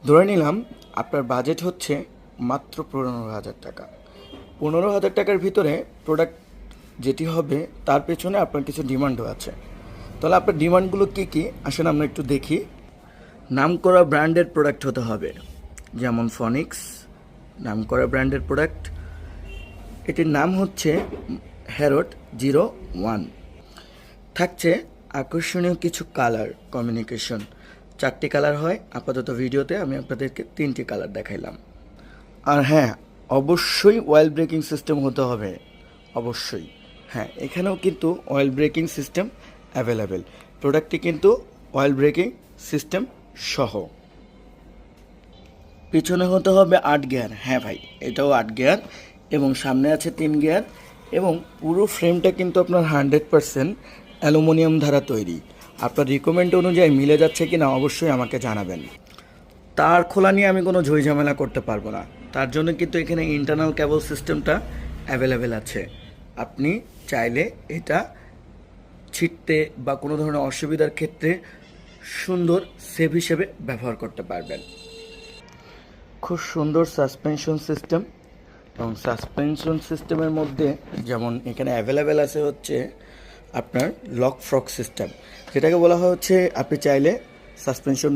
ধরে নিলাম আপনার বাজেট হচ্ছে মাত্র 15,000 টাকা। 15,000 টাকার ভিতরে প্রোডাক্ট যেটি হবে তার পেছনে আপনার কিছু ডিমান্ডও আছে। তাহলে আপনার ডিমান্ডগুলো কী কী আসেন আমরা একটু দেখি। নামকরা ব্র্যান্ডের প্রোডাক্ট হতে হবে, যেমন ফনিক্স নামকরা ব্র্যান্ডের প্রোডাক্ট। এটির নাম হচ্ছে হ্যারোড 01। থাকছে আকর্ষণীয় কিছু কালার কমিউনিকেশন। 4টি কালার হয়, আপাতত ভিডিওতে আমি আপনাদেরকে 3টি কালার দেখাইলাম। আর হ্যাঁ, অবশ্যই অয়েল ব্রেকিং সিস্টেম হতে হবে, অবশ্যই। হ্যাঁ, এখানেও কিন্তু অয়েল ব্রেকিং সিস্টেম অ্যাভেলেবেল। প্রোডাক্টটি কিন্তু অয়েল ব্রেকিং সিস্টেম সহ। পিছনে হতে হবে 8 গিয়ার। হ্যাঁ ভাই, এটাও 8 গিয়ার এবং সামনে আছে 3 গিয়ার এবং পুরো ফ্রেমটা কিন্তু আপনার 100% অ্যালুমিনিয়াম দ্বারা তৈরি। আপনার রিকমেন্ড অনুযায়ী মিলে যাচ্ছে কি না অবশ্যই আমাকে জানাবেন। তার খোলা নিয়ে আমি কোনো ঝামেলা করতে পারবো না, তার জন্য কিন্তু এখানে ইন্টারনাল কেবল সিস্টেমটা অ্যাভেলেবেল আছে। আপনি চাইলে এটা ছিটতে বা কোনো ধরনের অসুবিধার ক্ষেত্রে সুন্দর সেভ হিসেবে ব্যবহার করতে পারবেন। খুব সুন্দর সাসপেনশন সিস্টেম এবং সাসপেনশন সিস্টেমের মধ্যে যেমন এখানে অ্যাভেলেবেল আছে হচ্ছে আপনার লক ফ্রক সিস্টেম, যেটাকে বলা হচ্ছে আপনি চাইলে সাসপেনশন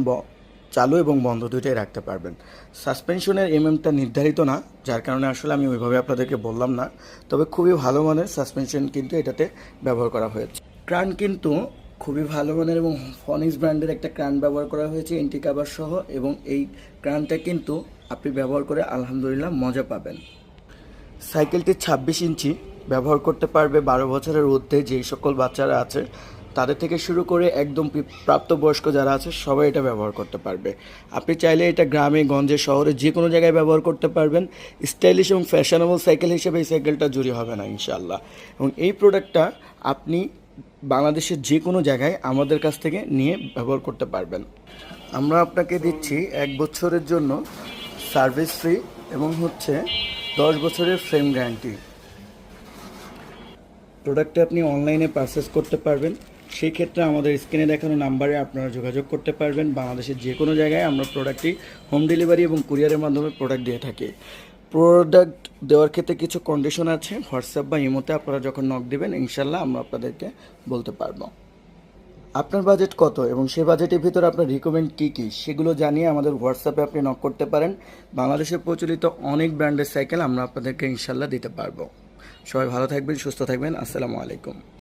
চালু এবং বন্ধ দুইটাই রাখতে পারবেন। সাসপেনশনের এমএমটা নির্ধারিত না, যার কারণে আসলে আমি ওইভাবে আপনাদেরকে বললাম না, তবে খুবই ভালো মানের সাসপেনশন কিন্তু এটাতে ব্যবহার করা হয়েছে। ক্রান কিন্তু খুবই ভালো মানের এবং ফনিক্স ব্র্যান্ডের একটা ক্রান ব্যবহার করা হয়েছে এন্টি কাভার সহ, এবং এই ক্রানটা কিন্তু আপনি ব্যবহার করে আলহামদুলিল্লাহ মজা পাবেন। সাইকেলটি 26 ইঞ্চি, ব্যবহার করতে পারবে 12 বছরের ঊর্ধ্বে যেই সকল বাচ্চারা আছে তাদের থেকে শুরু করে একদম প্রাপ্তবয়স্ক যারা আছে সবাই এটা ব্যবহার করতে পারবে। আপনি চাইলে এটা গ্রামে গঞ্জে শহরে যে কোনো জায়গায় ব্যবহার করতে পারবেন। স্টাইলিশ এবং ফ্যাশনেবল সাইকেল হিসেবে এই সাইকেলটা জুড়ি হবে না ইনশাআল্লাহ। এবং এই প্রোডাক্টটা আপনি বাংলাদেশের যে কোনো জায়গায় আমাদের কাছ থেকে নিয়ে ব্যবহার করতে পারবেন। আমরা আপনাকে দিচ্ছি 1 বছরের জন্য সার্ভিস ফ্রি এবং হচ্ছে 10 বছরের ফ্রেম গ্যারান্টি। প্রোডাক্টটা আপনি অনলাইনে পারচেস করতে পারবেন, সেই ক্ষেত্রে আমাদের স্ক্রিনে দেখানো নাম্বারে আপনারা যোগাযোগ করতে পারবেন। বাংলাদেশের যে কোনো জায়গায় আমরা প্রোডাক্টটি হোম ডেলিভারি এবং কুরিয়ারের মাধ্যমে প্রোডাক্ট দিয়ে থাকি। প্রোডাক্ট দেওয়ার ক্ষেত্রে কিছু কন্ডিশন আছে, হোয়াটসঅ্যাপ বা ইমোতে আপনারা যখন নক দেবেন ইনশাল্লাহ আমরা আপনাদেরকে বলতে পারবো। আপনার বাজেট কত এবং সেই বাজেটের ভিতরে আপনার রিকমেন্ড কী কী সেগুলো জানিয়ে আমাদের হোয়াটসঅ্যাপে আপনি নক করতে পারেন। বাংলাদেশের প্রচলিত অনেক ব্র্যান্ডের সাইকেল আমরা আপনাদেরকে ইনশাল্লাহ দিতে পারবো। সবাই ভালো থাকবেন, সুস্থ থাকবেন। আসসালামু আলাইকুম।